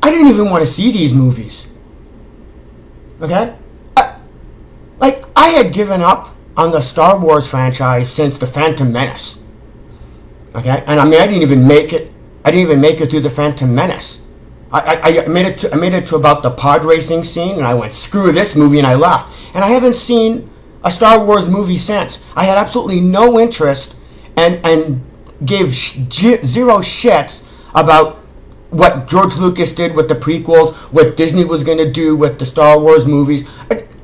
I didn't even want to see these movies. Okay? I had given up on the Star Wars franchise since The Phantom Menace. Okay? And I mean, I didn't even make it through The Phantom Menace. I made it to about the pod racing scene, and I went, screw this movie, and I left. And I haven't seen a Star Wars movie since. I had absolutely no interest and gave zero shits about what George Lucas did with the prequels, what Disney was going to do with the Star Wars movies.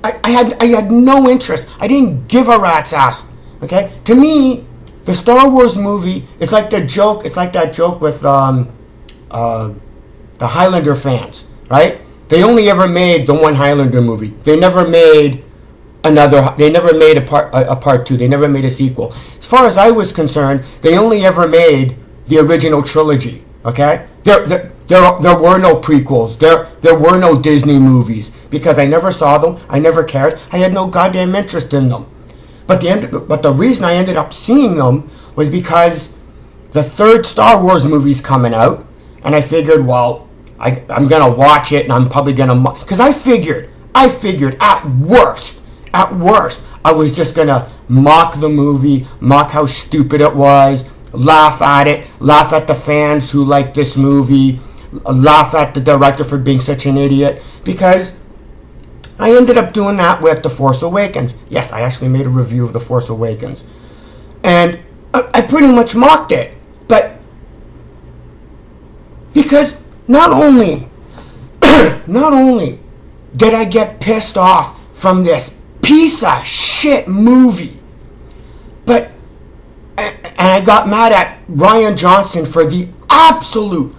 I had no interest. I didn't give a rat's ass. Okay? To me, the Star Wars movie is like that joke with the Highlander fans, right? They only ever made the one Highlander movie. They never made a part two. They never made a sequel. As far as I was concerned, they only ever made the original trilogy. Okay? There were no prequels. There were no Disney movies because I never saw them. I never cared. I had no goddamn interest in them. But the reason I ended up seeing them was because the third Star Wars movie's coming out, and I figured, well, I'm gonna watch it, and I'm probably gonna because I figured at worst, I was just gonna mock the movie, mock how stupid it was, laugh at the fans who like this movie, laugh at the director for being such an idiot, because I ended up doing that with The Force Awakens. Yes, I actually made a review of The Force Awakens. And I pretty much mocked it. But because not only did I get pissed off from this piece of shit movie, but and I got mad at Rian Johnson for the absolute,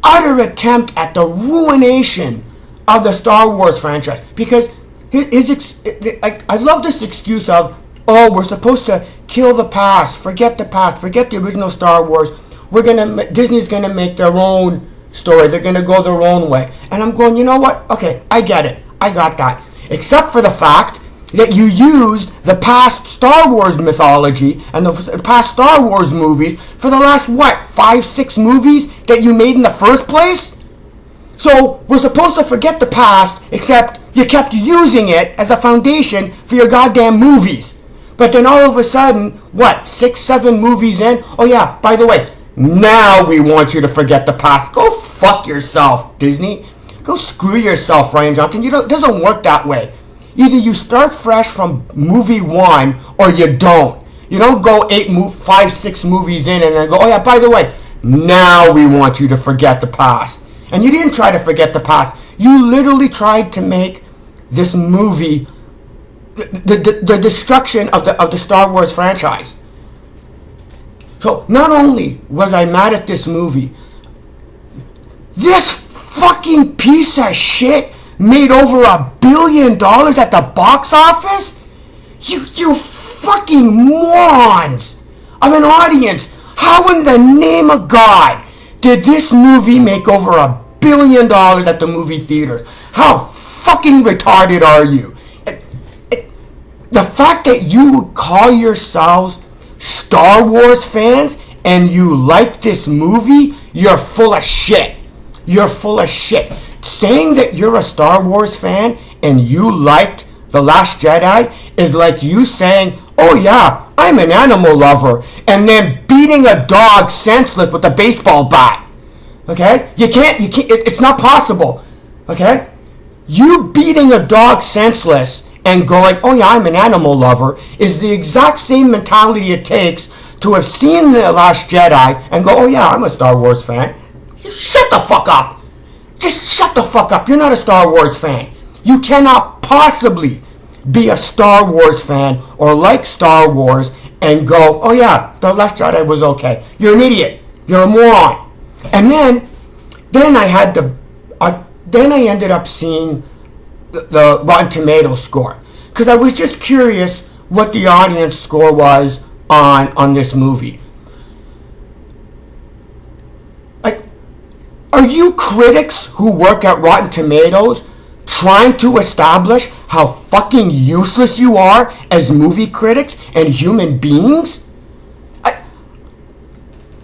utter attempt at the ruination of the Star Wars franchise. Because I love this excuse of, oh, we're supposed to kill the past, forget the original Star Wars. Disney's gonna make their own story. They're gonna go their own way. And I'm going, you know what? Okay, I get it. I got that. Except for the fact that you used the past Star Wars mythology and the past Star Wars movies for the last, 5-6 movies that you made in the first place? So we're supposed to forget the past, except you kept using it as a foundation for your goddamn movies. But then all of a sudden, 6-7 movies in? Oh yeah, by the way, now we want you to forget the past. Go fuck yourself, Disney. Go screw yourself, Rian Johnson. It doesn't work that way. Either you start fresh from movie 1 or you don't. You don't go 5-6 movies in and then go, oh yeah, by the way, now we want you to forget the past. And you didn't try to forget the past. You literally tried to make this movie the destruction of the Star Wars franchise. So not only was I mad at this movie, this fucking piece of shit made over $1 billion at the box office? You fucking morons of an audience. How in the name of God did this movie make over $1 billion at the movie theaters? How fucking retarded are you? The fact that you call yourselves Star Wars fans and you like this movie, you're full of shit. You're full of shit. Saying that you're a Star Wars fan and you liked The Last Jedi is like you saying, oh yeah, I'm an animal lover, and then beating a dog senseless with a baseball bat. Okay? You can't, it's not possible. Okay? You beating a dog senseless and going, oh yeah, I'm an animal lover, is the exact same mentality it takes to have seen The Last Jedi and go, oh yeah, I'm a Star Wars fan. Shut the fuck up. Just shut the fuck up. You're not a Star Wars fan. You cannot possibly be a Star Wars fan or like Star Wars and go, oh yeah, The Last Jedi was okay. You're an idiot. You're a moron. And then I ended up seeing the Rotten Tomatoes score, because I was just curious what the audience score was on this movie. Like, are you critics who work at Rotten Tomatoes trying to establish how fucking useless you are as movie critics and human beings?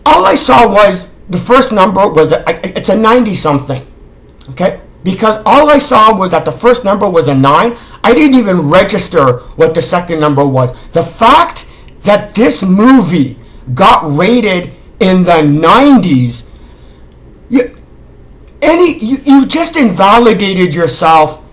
All I saw was the first number was it's a 90 something. Okay? Because all I saw was that the first number was a 9. I didn't even register what the second number was. The fact that this movie got rated in the 90s, you just invalidated yourself.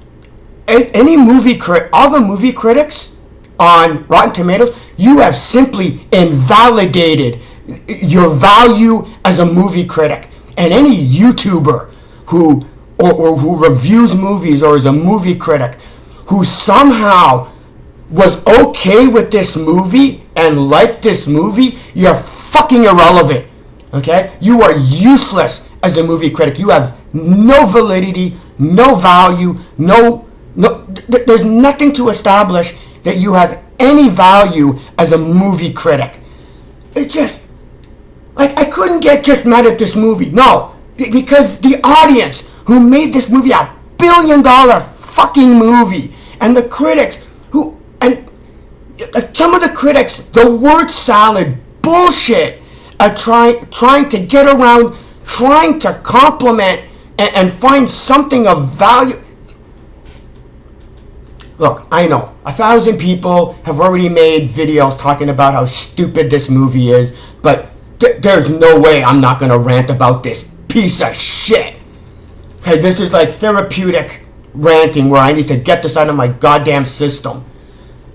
Any movie all the movie critics on Rotten Tomatoes, you have simply invalidated your value as a movie critic. And any YouTuber who reviews movies or is a movie critic who somehow was okay with this movie and liked this movie, you're fucking irrelevant. Okay? You are useless as a movie critic. You have no validity, no value, there's nothing to establish that you have any value as a movie critic. It just, like, I couldn't get just mad at this movie. No, because the audience who made this movie $1 billion fucking movie, and the critics some of the critics, the word salad bullshit, are trying to get around, trying to compliment and find something of value. Look, I know 1,000 people have already made videos talking about how stupid this movie is, but there's no way I'm not going to rant about this piece of shit. Okay, this is like therapeutic ranting where I need to get this out of my goddamn system.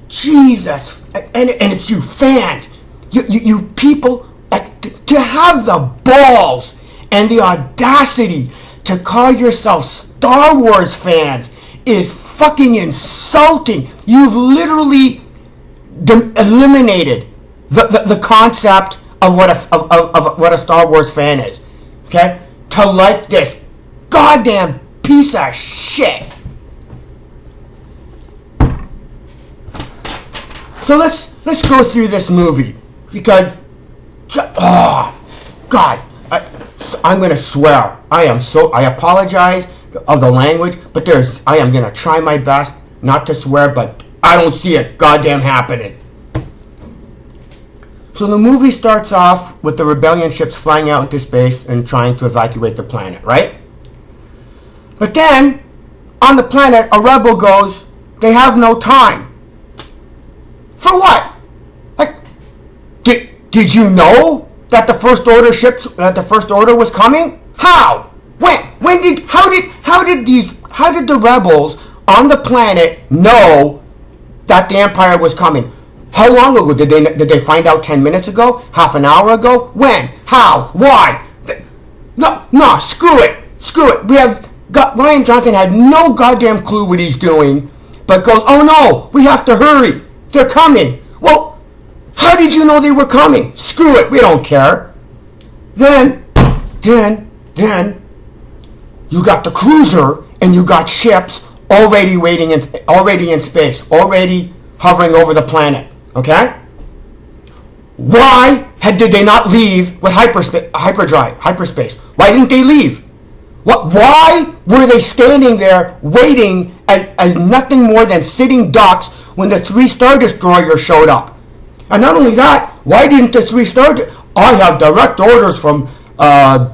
Jesus, and it's you fans, you people, to have the balls and the audacity to call yourself Star Wars fans is fucking insulting. You've literally eliminated the concept of what a Star Wars fan is. Okay, to like this goddamn piece of shit. So let's go through this movie, because God, I'm gonna swear. I apologize of the language, but I am gonna try my best not to swear, but I don't see it goddamn happening. So the movie starts off with the rebellion ships flying out into space and trying to evacuate the planet, right? But then, on the planet, a rebel goes, they have no time. For what? Like, did you know that the First Order was coming? How? When? How did the rebels on the planet know that the Empire was coming? How long ago? Did they find out 10 minutes ago? Half an hour ago? When? How? Why? No, screw it. Rian Johnson had no goddamn clue what he's doing, but goes, oh no, we have to hurry. They're coming. Well, how did you know they were coming? Screw it, we don't care. Then, you got the cruiser and you got ships already in space, already hovering over the planet. Okay? Why did they not leave with hyperspace? Why didn't they leave? Why were they standing there waiting as nothing more than sitting ducks when the 3 Star Destroyers showed up? And not only that, why didn't the 3 Star I have direct orders from I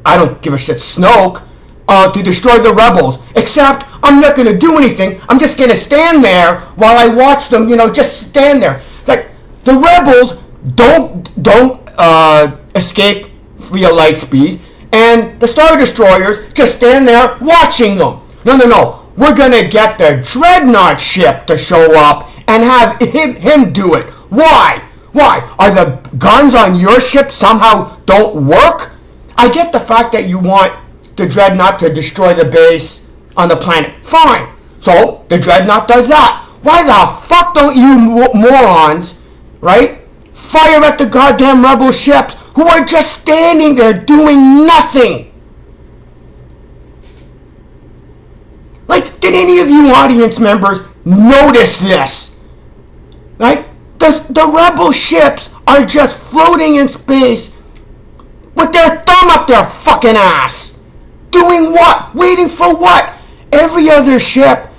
don't give a shit, Snoke, to destroy the rebels. Except I'm not going to do anything. I'm just going to stand there while I watch them. Just stand there. Like, the rebels don't escape via light speed, and the Star Destroyers just stand there watching them. No. We're going to get the Dreadnought ship to show up and have him do it. Why? Are the guns on your ship somehow don't work? I get the fact that you want the Dreadnought to destroy the base on the planet. Fine. So, the Dreadnought does that. Why the fuck don't you morons, right, fire at the goddamn rebel ships who are just standing there doing nothing? Like, did any of you audience members notice this? Right? The rebel ships are just floating in space with their thumb up their fucking ass. Doing what? Waiting for what? Every other ship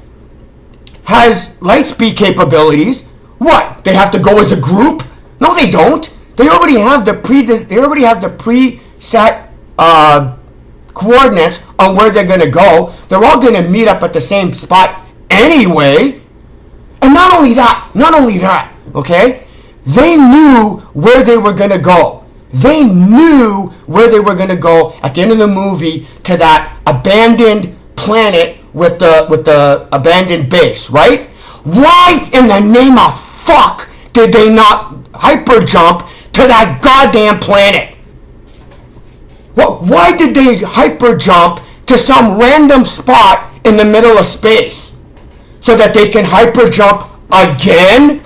has lightspeed capabilities. What? They have to go as a group? No, they don't. They already have the preset coordinates on where they're going to go. They're all going to meet up at the same spot anyway. And not only that, okay? They knew where they were going to go. They knew where they were going to go at the end of the movie to that abandoned planet with the abandoned base, right? Why in the name of fuck did they not hyper jump to that goddamn planet? Why did they hyper jump to some random spot in the middle of space so that they can hyper jump again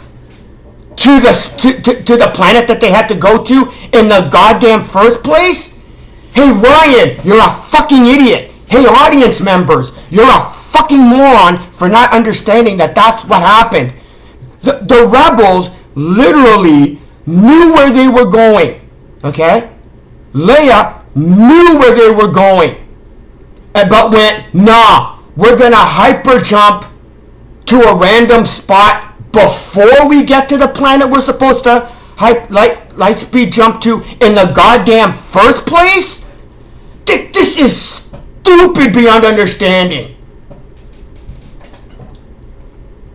to the planet that they had to go to in the goddamn first place? Hey Ryan, you're a fucking idiot. Hey audience members, you're a fucking moron for not understanding that that's what happened. The rebels literally knew where they were going, okay? Leia knew where they were going, but went, nah, we're gonna hyper jump to a random spot before we get to the planet we're supposed to light speed jump to in the goddamn first place? This is stupid beyond understanding.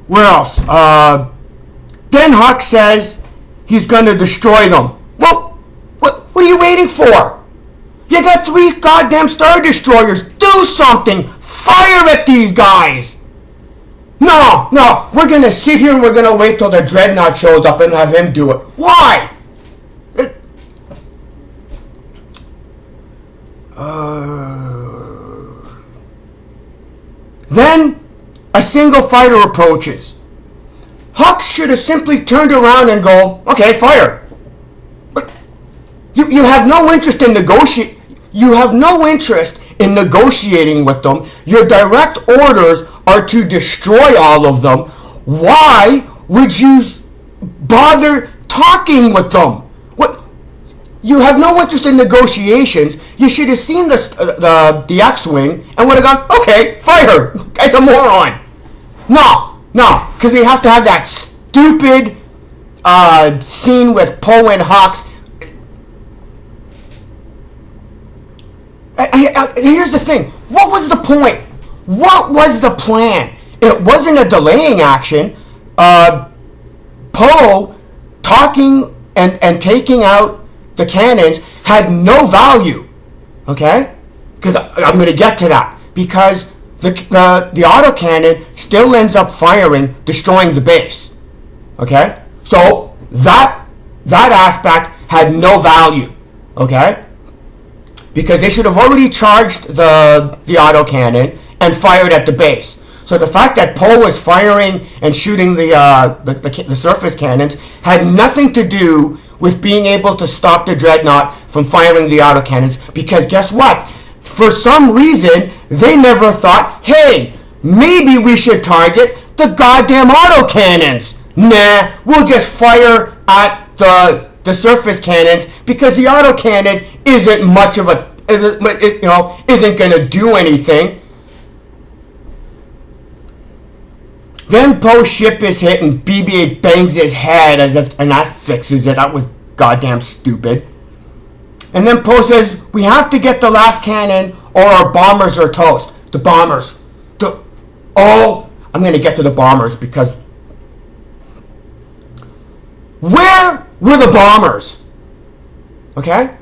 Where else? Then Hux says he's gonna destroy them. Well, what are you waiting for? You got 3 goddamn Star Destroyers. Do something. Fire at these guys. No, we're gonna sit here and we're gonna wait till the Dreadnought shows up and have him do it. Why? Then a single fighter approaches. Hux should have simply turned around and go, okay, fire. But you have no interest in negotiating with them. Your direct orders are to destroy all of them. Why would you bother talking with them? What? You have no interest in negotiations. You should have seen the X-Wing and would have gone, okay, fire. Guy's a moron. No, because we have to have that stupid scene with Poe and Hux. Here's the thing. What was the point? What was the plan? It wasn't a delaying action. Poe talking and taking out the cannons had no value. Okay? Because I'm going to get to that. Because the autocannon still ends up firing, destroying the base. Okay? So that aspect had no value. Okay? Because they should have already charged the autocannon and fired at the base. So the fact that Poe was firing and shooting the surface cannons had nothing to do with being able to stop the Dreadnought from firing the autocannons. Because guess what? For some reason, they never thought, hey, maybe we should target the goddamn autocannons. Nah, we'll just fire at the surface cannons because the autocannon isn't much of a, isn't going to do anything. Then Poe's ship is hit and BB-8 bangs his head and that fixes it. That was goddamn stupid. And then Poe says, we have to get the last cannon or our bombers are toast. The bombers. I'm going to get to the bombers because... Where were the bombers? Okay?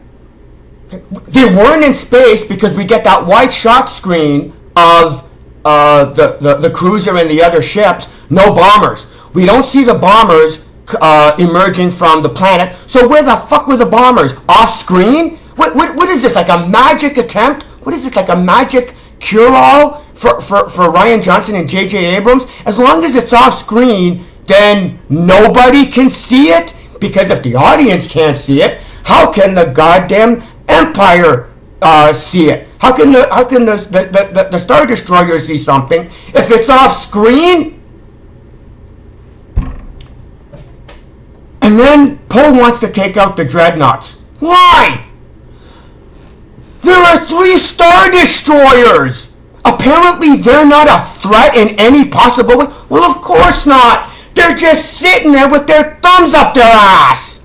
They weren't in space because we get that wide shot screen of the cruiser and the other ships. No bombers. We don't see the bombers emerging from the planet. So where the fuck were the bombers? Off screen? What is this, like a magic attempt? What is this, like a magic cure-all for Rian Johnson and J.J. Abrams? As long as it's off screen, then nobody can see it? Because if the audience can't see it, how can the goddamn Empire see it? How can the Star Destroyer see something if it's off screen? And then Poe wants to take out the Dreadnoughts. Why? There are 3 Star Destroyers! Apparently they're not a threat in any possible way. Well, of course not. They're just sitting there with their thumbs up their ass.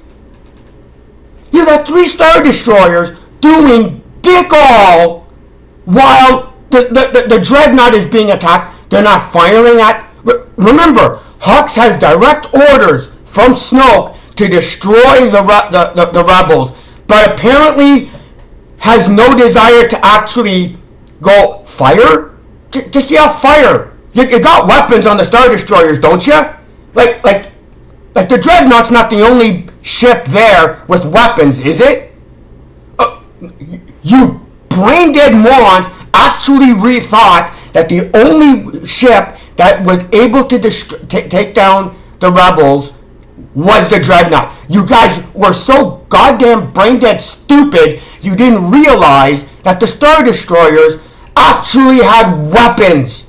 You got 3 Star Destroyers doing dick all while the dreadnought is being attacked, they're not firing at... Remember, Hux has direct orders from Snoke to destroy the rebels, but apparently has no desire to actually go fire. Just yell fire. You got weapons on the Star Destroyers, don't you? Like the Dreadnought's not the only ship there with weapons, is it? You brain dead morons actually rethought that the only ship that was able to take down the rebels was the Dreadnought. You guys were so goddamn brain dead stupid, you didn't realize that the Star Destroyers actually had weapons.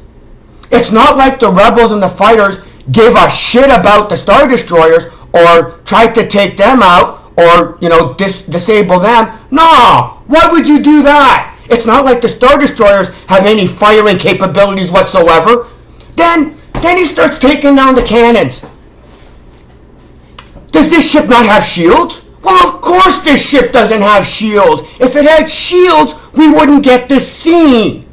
It's not like the rebels and the fighters gave a shit about the Star Destroyers or tried to take them out or, disable them. No, why would you do that? It's not like the Star Destroyers have any firing capabilities whatsoever. Then he starts taking down the cannons. Does this ship not have shields? Well, of course this ship doesn't have shields. If it had shields, we wouldn't get this scene.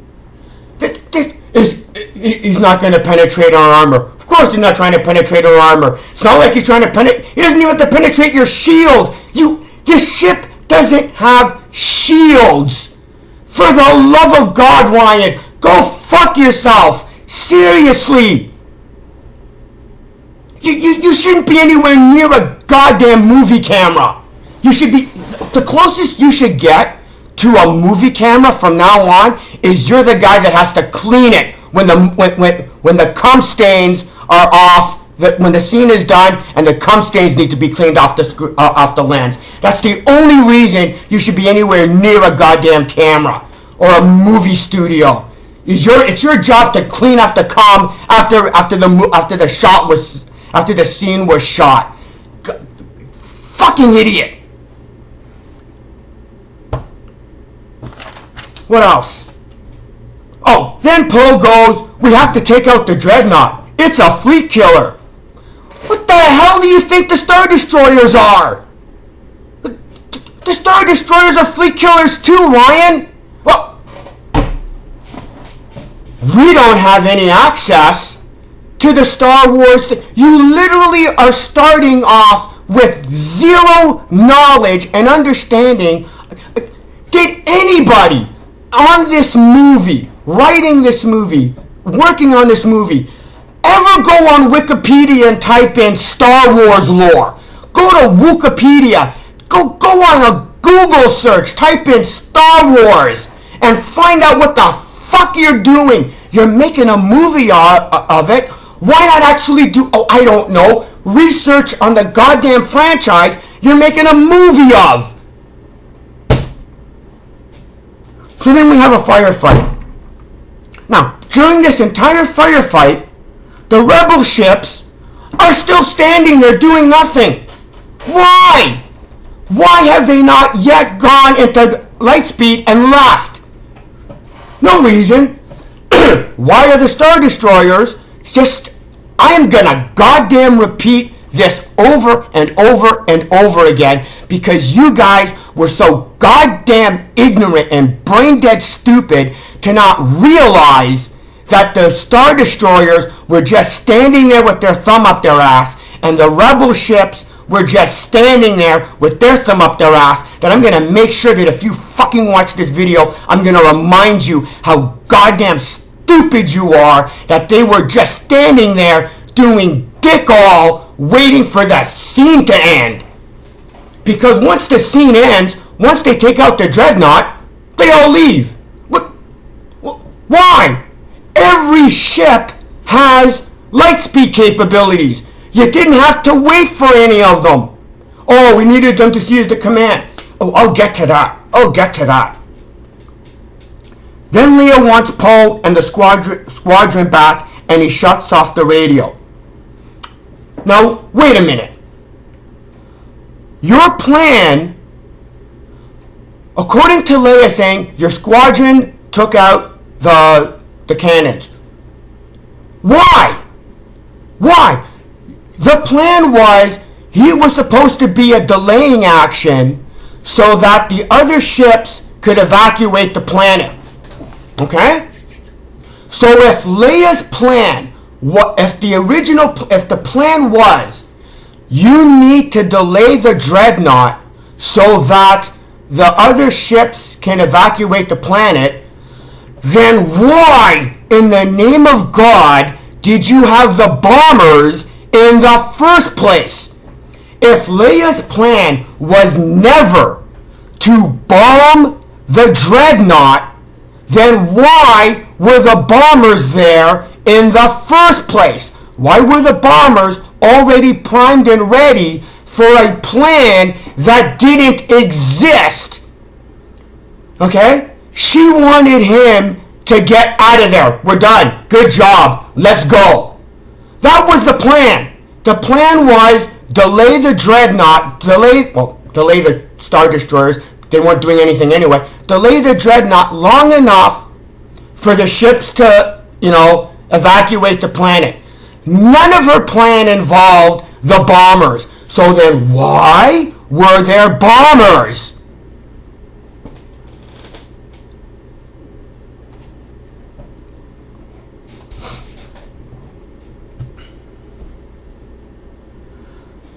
He's not going to penetrate our armor. Of course he's not trying to penetrate our armor. It's not like he's trying to penetrate... He doesn't even have to penetrate your shield. This ship doesn't have shields. For the love of God, Ryan, go fuck yourself. Seriously. You shouldn't be anywhere near a goddamn movie camera. You should be... The closest you should get to a movie camera from now on is you're the guy that has to clean it when the cum stains are off, when the scene is done and the cum stains need to be cleaned off the lens. That's the only reason you should be anywhere near a goddamn camera or a movie studio. It's your job to clean up the cum after the scene was shot. Fucking idiot. What else? Oh, then Poe goes, we have to take out the Dreadnought. It's a fleet killer. What the hell do you think the Star Destroyers are? The Star Destroyers are fleet killers too, Ryan. Well, we don't have any access to the Star Wars. You literally are starting off with zero knowledge and understanding. Did anybody on this movie, writing this movie, working on this movie, ever go on Wikipedia and type in Star Wars lore? Go to Wikipedia, go on a Google search, type in Star Wars, and find out what the fuck you're doing. You're making a movie of it. Why not actually do, I don't know, research on the goddamn franchise you're making a movie of? So then we have a firefight. Now, during this entire firefight, the rebel ships are still standing there doing nothing. Why? Why have they not yet gone into lightspeed and left? No reason. Why are the Star Destroyers just... I am gonna goddamn repeat this over and over and over again because you guys were so goddamn ignorant and brain dead stupid to not realize that the Star Destroyers were just standing there with their thumb up their ass and the rebel ships were just standing there with their thumb up their ass. That I'm going to make sure that if you fucking watch this video, I'm going to remind you how goddamn stupid you are, that they were just standing there doing dick all waiting for the scene to end. Because once the scene ends, once they take out the Dreadnought, they all leave. Why? Every ship has lightspeed capabilities. You didn't have to wait for any of them. Oh, we needed them to seize the command. Oh, I'll get to that. Then Leia wants Poe and the squadron back, and he shuts off the radio. Now, wait a minute. Your plan, according to Leia saying, your squadron took out the cannons. Why? The plan was he was supposed to be a delaying action so that the other ships could evacuate the planet. Okay? So if Leia's plan, if the plan was, you need to delay the dreadnought so that the other ships can evacuate the planet, then why, in the name of God, did you have the bombers in the first place? If Leia's plan was never to bomb the dreadnought, then why were the bombers there in the first place? Why were the bombers already primed and ready for a plan that didn't exist? Okay? She wanted him to get out of there. We're done. Good job. Let's go. That was the plan. The plan was delay the dreadnought, delay the Star Destroyers. They weren't doing anything anyway. Delay the dreadnought long enough for the ships to, evacuate the planet. None of her plan involved the bombers. So then why were there bombers?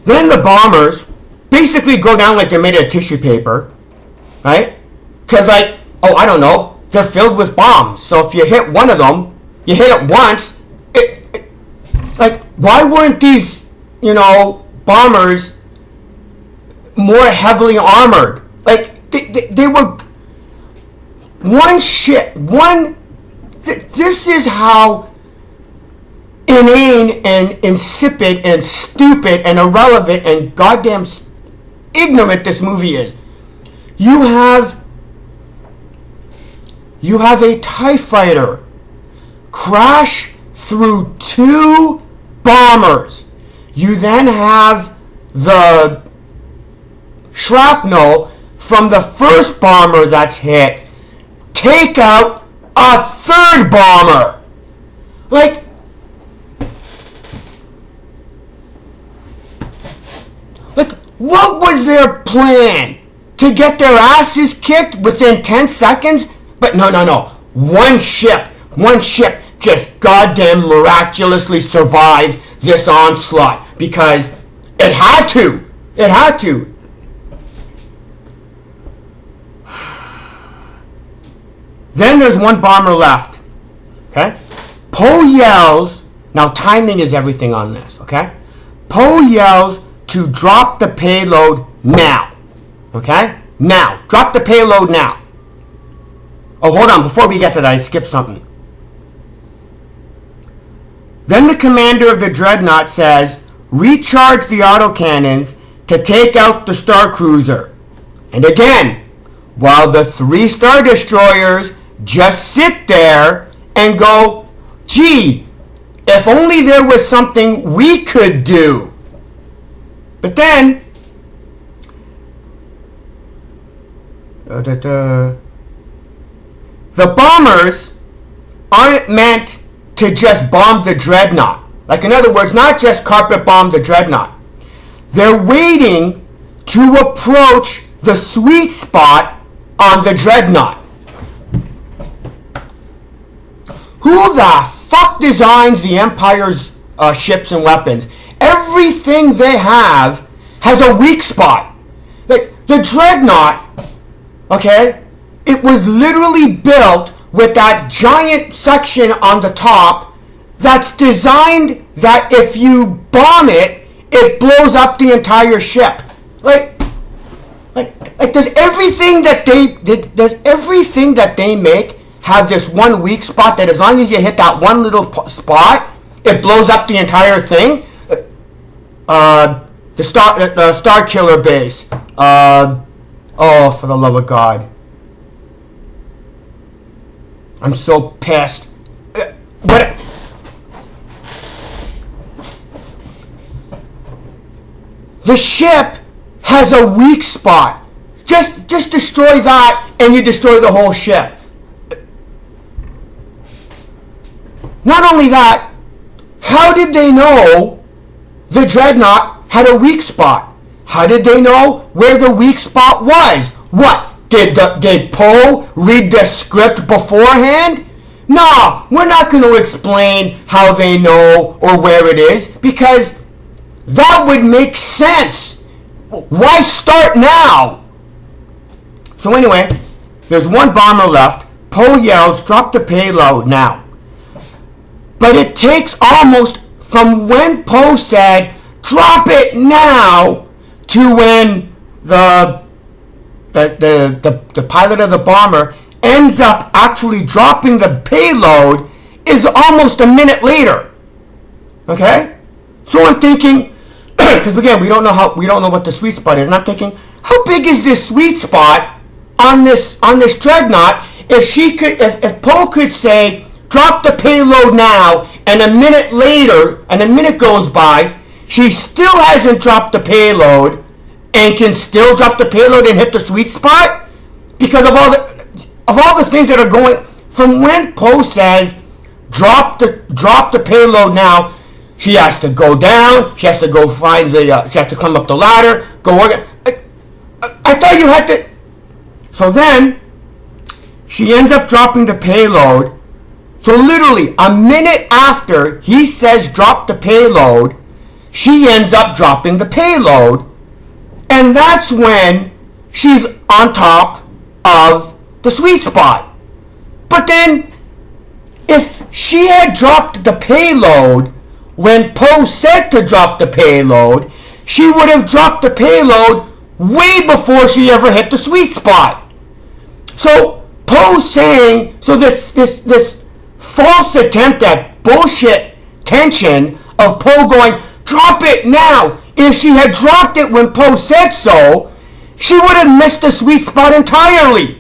Then the bombers basically go down like they're made of tissue paper, right? Because I don't know, they're filled with bombs. So if you hit one of them, you hit it once, why weren't these, bombers more heavily armored? They were one shit, this is how inane and insipid and stupid and irrelevant and goddamn ignorant this movie is. You have a TIE fighter crash through two bombers. You then have the shrapnel from the first bomber that's hit take out a third bomber. What was their plan? To get their asses kicked within 10 seconds? But no. One ship just goddamn miraculously survives this onslaught because it had to. It had to. Then there's one bomber left. Okay? Poe yells, now timing is everything on this, okay? Poe yells to drop the payload now. Okay? Now. Drop the payload now. Oh, hold on. Before we get to that, I skipped something. Then the commander of the dreadnought says, recharge the autocannons to take out the Star Cruiser. And again, while the 3 Star Destroyers just sit there and go, gee, if only there was something we could do. But then, the bombers aren't meant to just bomb the dreadnought. In other words, not just carpet bomb the dreadnought. They're waiting to approach the sweet spot on the dreadnought. Who the fuck designs the Empire's ships and weapons? Everything they have has a weak spot. The dreadnought, okay, it was literally built with that giant section on the top that's designed that if you bomb it, it blows up the entire ship. Does everything that they make have this one weak spot that as long as you hit that one little spot, it blows up the entire thing? The Star Killer base. Oh, for the love of God. I'm so pissed. What? The ship has a weak spot. Just destroy that and you destroy the whole ship. Not only that, how did they know the dreadnought had a weak spot? How did they know where the weak spot was? What? Did Poe read the script beforehand? No, we're not going to explain how they know or where it is, because that would make sense. Why start now? So anyway, there's one bomber left. Poe yells, drop the payload now. But it takes almost from when Poe said, drop it now, to when the pilot of the bomber ends up actually dropping the payload is almost a minute later. Okay? So I'm thinking, because again, we don't know what the sweet spot is, and I'm thinking, how big is this sweet spot on this dreadnought? If Poe could say, drop the payload now, and a minute goes by, she still hasn't dropped the payload, and can still drop the payload and hit the sweet spot, because of all the things that are going from when Poe says, drop the payload now. She has to go down. She has to go find she has to climb up the ladder. I thought you had to. So then, she ends up dropping the payload. So literally, a minute after he says drop the payload, she ends up dropping the payload. And that's when she's on top of the sweet spot. But then, if she had dropped the payload when Poe said to drop the payload, she would have dropped the payload way before she ever hit the sweet spot. So Poe saying, so this false attempt at bullshit tension of Poe going, drop it now. If she had dropped it when Poe said so, she would have missed the sweet spot entirely.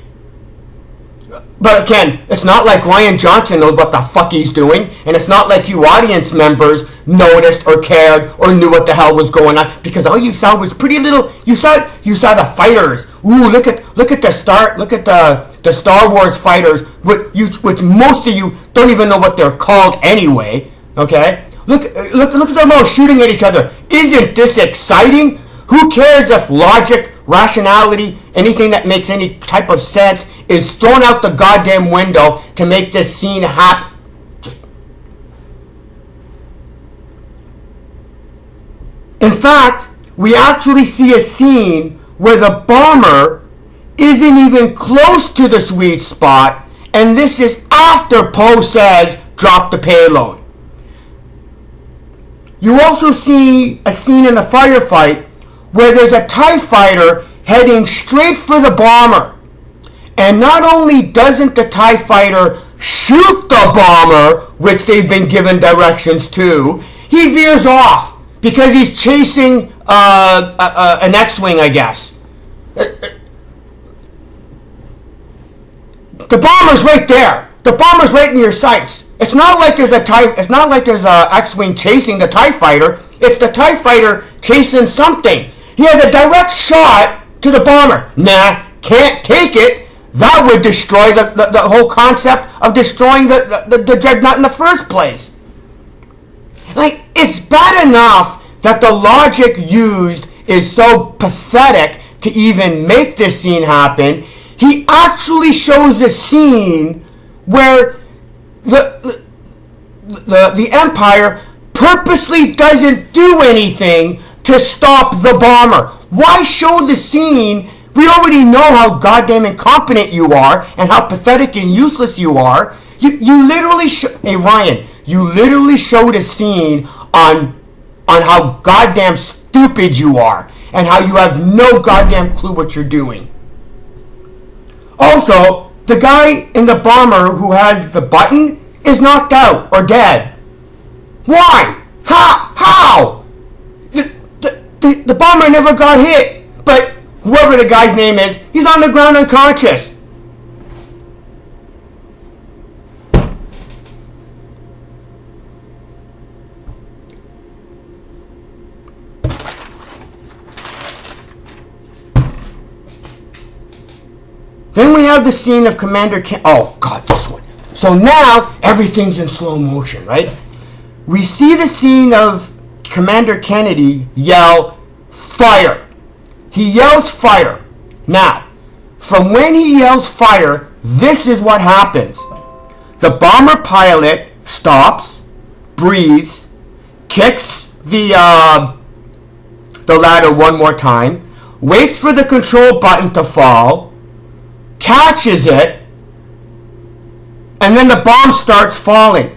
But again, it's not like Rian Johnson knows what the fuck he's doing, and it's not like you audience members noticed or cared or knew what the hell was going on, because all you saw was pretty little. You saw the fighters. Ooh, look at the Star Wars fighters, which most of you don't even know what they're called anyway. Okay, look at them all shooting at each other. Isn't this exciting? Who cares if logic, rationality, anything that makes any type of sense is thrown out the goddamn window to make this scene happen? In fact, we actually see a scene where the bomber isn't even close to the sweet spot, and this is after Poe says, drop the payload. You also see a scene in the firefight where there's a TIE fighter heading straight for the bomber. And not only doesn't the TIE fighter shoot the bomber, which they've been given directions to, he veers off because he's chasing an X-Wing, I guess. The bomber's right there. The bomber's right in your sights. It's not like there's a X-Wing chasing the TIE fighter. It's the TIE fighter chasing something. He has a direct shot to the bomber. Nah, can't take it. That would destroy the whole concept of destroying the dreadnought in the first place. Like, it's bad enough that the logic used is so pathetic to even make this scene happen. He actually shows a scene where the Empire purposely doesn't do anything to stop the bomber. Why show the scene? We already know how goddamn incompetent you are and how pathetic and useless you are. You literally hey Ryan, you literally showed a scene on how goddamn stupid you are and how you have no goddamn clue what you're doing. Also, the guy in the bomber who has the button is knocked out or dead. Why? How? The bomber never got hit, but whoever the guy's name is, he's on the ground unconscious. Then we have the scene of Commander oh god, this one. So now everything's in slow motion, right? We see the scene of Commander Kennedy yell, fire. He yells fire. Now, from when he yells fire, this is what happens. The bomber pilot stops, breathes, kicks the ladder one more time, waits for the control button to fall, catches it, and then the bomb starts falling.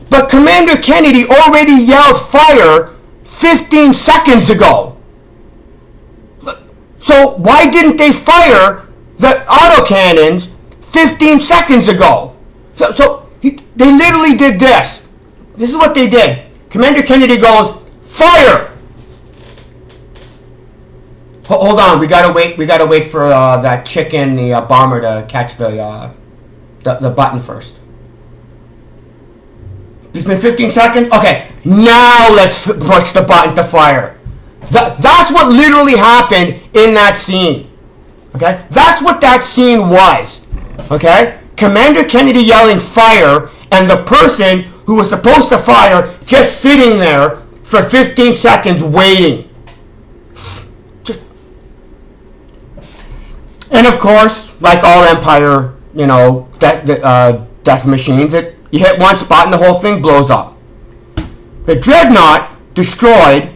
But Commander Kennedy already yelled fire 15 seconds ago. So why didn't they fire the autocannons 15 seconds ago? They literally did this. This is what they did. Commander Kennedy goes, fire! Hold on, we gotta wait for that chicken, the bomber, to catch the button first. It's been 15 seconds? Okay, now let's push the button to fire. That's what literally happened in that scene. Okay? That's what that scene was. Okay? Commander Kennedy yelling fire, and the person who was supposed to fire just sitting there for 15 seconds waiting. And of course, like all Empire, death machines, you hit one spot and the whole thing blows up. The Dreadnought destroyed,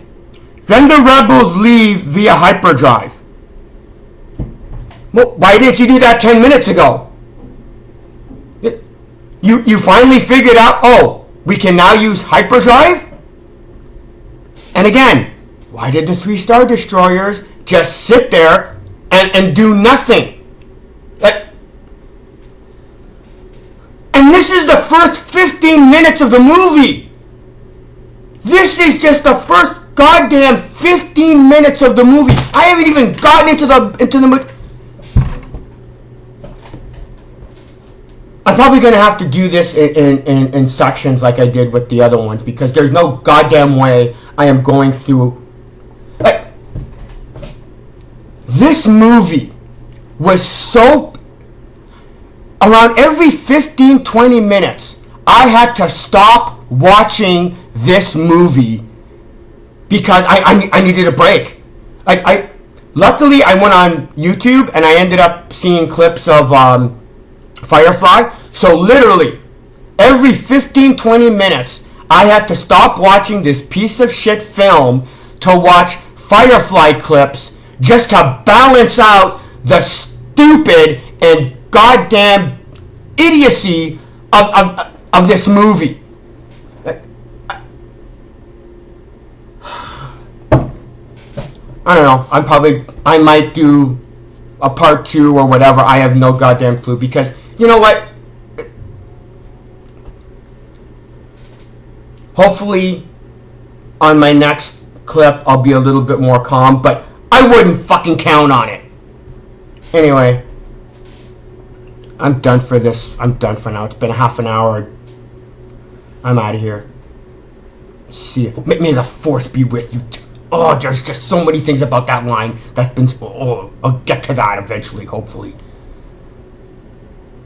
then the rebels leave via hyperdrive. Well, why didn't you do that 10 minutes ago? You finally figured out, oh, we can now use hyperdrive? And again, why did the 3-star destroyers just sit there and do nothing? And this is the first 15 minutes of the movie. This is just the first goddamn 15 minutes of the movie. I haven't even gotten into the movie. I'm probably going to have to do this in sections like I did with the other ones, because there's no goddamn way I am going through. This movie was so... Around every 15-20 minutes, I had to stop watching this movie because I needed a break. Luckily, I went on YouTube and I ended up seeing clips of Firefly. So literally, every 15-20 minutes, I had to stop watching this piece of shit film to watch Firefly clips just to balance out the stupid and goddamn idiocy of this movie. I don't know. I might do a part 2 or whatever. I have no goddamn clue, because you know what? Hopefully on my next clip I'll be a little bit more calm, but I wouldn't fucking count on it. Anyway, I'm done for this. I'm done for now. It's been a half an hour. I'm out of here. See you. May the force be with you. Oh, there's just so many things about that line that's been... Oh, I'll get to that eventually, hopefully.